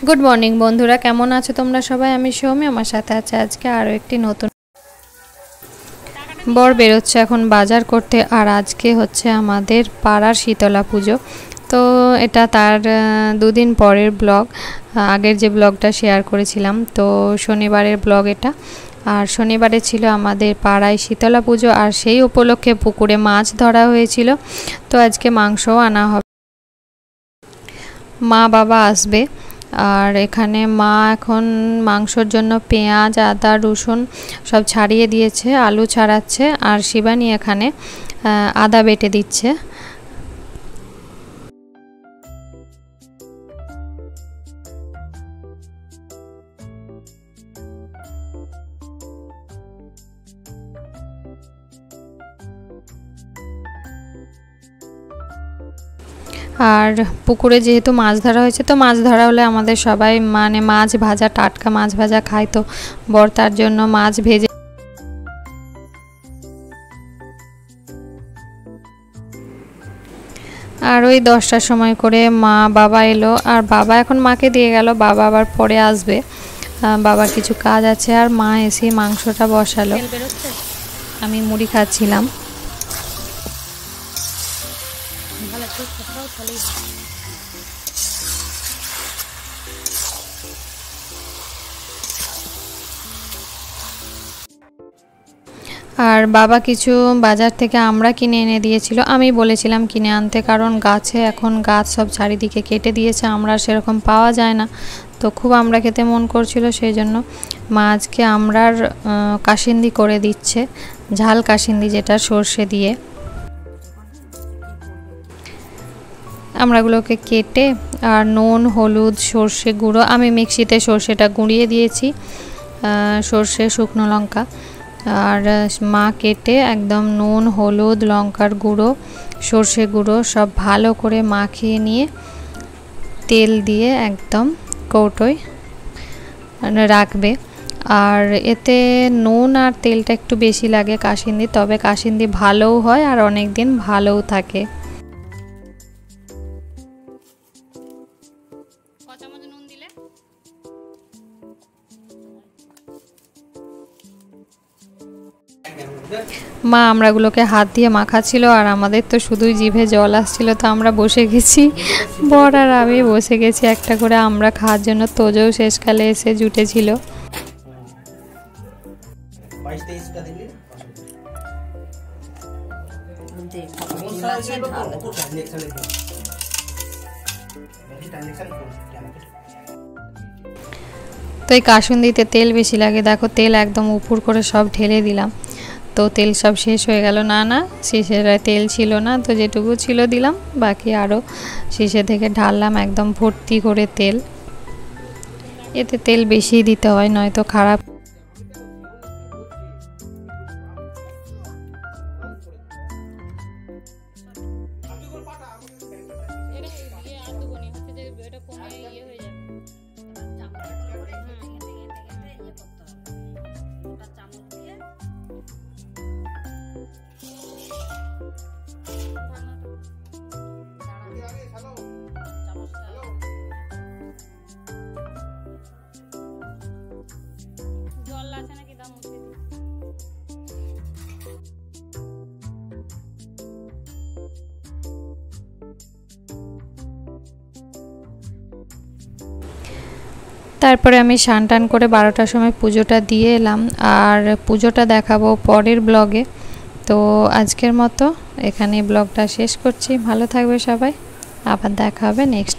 Good morning বন্ধুরা, কেমন আছো তোমরা সবাই? আমি সৌমি, আমার সাথে আছে আজকে আরও একটি নতুন বর বেরোচ্ছে এখন বাজার করতে। আর আজকে হচ্ছে আমাদের পাড়ার শীতলা পুজো। তো এটা তার দুদিন পরের ব্লগ। আগের যে ব্লগটা শেয়ার করেছিলাম, তো শনিবারের ব্লগ এটা। আর শনিবারে ছিল আমাদের পাড়ায় শীতলা পুজো, আর সেই উপলক্ষে পুকুরে মাছ ধরা হয়েছিল। তো আজকে মাংসও আনা হবে, মা বাবা আসবে। আর এখানে মা এখন মাংসর জন্য পেঁয়াজ, আদা, রসুন সব ছাড়িয়ে দিয়েছে, আলু ছাড়াচ্ছে। আর শিবানী এখানে আদা বেটে দিচ্ছে। আর পুকুরে যেহেতু মাছ ধরা হয়েছে, তো মাছ ধরা হলে আমাদের সবাই মানে মাছ ভাজা, টাটকা মাছ ভাজা খায়। তো বর তার জন্য মাছ ভেজে আর ওই 10টার সময় করে মা বাবা এলো। আর বাবা এখন মাকে দিয়ে গেল, বাবা আবার পরে আসবে, বাবার কিছু কাজ আছে। আর মা এসে মাংসটা বসালো, আমি মুড়ি খাচ্ছিলাম। আর বাবা কিছু বাজার থেকে আমরা কিনে এনে দিয়েছিল। আমি বলেছিলাম কিনে আনতে, কারণ গাছে এখন গাছ সব চারিদিকে কেটে দিয়েছে, আমরা সেরকম পাওয়া যায় না। তো খুব আমরা খেতে মন করছিল, সেই জন্য মা আজকে আমরার কাসিন্দি করে দিচ্ছে, ঝাল কাসিন্দি, যেটা সর্ষে দিয়ে। আমরাগুলোকে কেটে আর নুন, হলুদ, সর্ষে গুঁড়ো, আমি মিক্সিতে সর্ষেটা গুঁড়িয়ে দিয়েছি, সর্ষে, শুকনো লঙ্কা। আর মা কেটে একদম নুন, হলুদ, লঙ্কার গুঁড়ো, সর্ষে গুঁড়ো সব ভালো করে মাখিয়ে নিয়ে তেল দিয়ে একদম কৌটোয় রাখবে। আর এতে নুন আর তেলটা একটু বেশি লাগে কাসিন্দি, তবে কাসিন্দি ভালোও হয় আর অনেক দিন ভালোও থাকে। মা আমরাগুলোকে হাত দিয়ে মাখাচ্ছিল, আর আমাদের তো শুধুই জিভে জল আসছিল। তো আমরা বসে গেছি, বর আর আমি বসে গেছি একটা করে আমরা খাওয়ার জন্য। তোজও শেষকালে এসে জুটেছিল। তো এই কাসুন্দিতে তেল বেশি লাগে, দেখো তেল একদম উপর করে সব ঢেলে দিলাম। তো তেল সব শেষ হয়ে গেল, না শিশের তেল ছিল না, তো যেটুকু ছিল দিলাম, বাকি আরও শিশে থেকে ঢাললাম একদম ভর্তি করে তেল। এতে তেল বেশি দিতে হয়, নয়তো খারাপ। তারপরে আমি স্নান টান করে 12টার সময় পুজোটা দিয়ে এলাম। আর পুজোটা দেখাবো পরের ব্লগে। তো আজকের মতো এখানে ব্লগটা শেষ করছি। ভালো থাকবে সবাই, আবার দেখা হবে নেক্সট।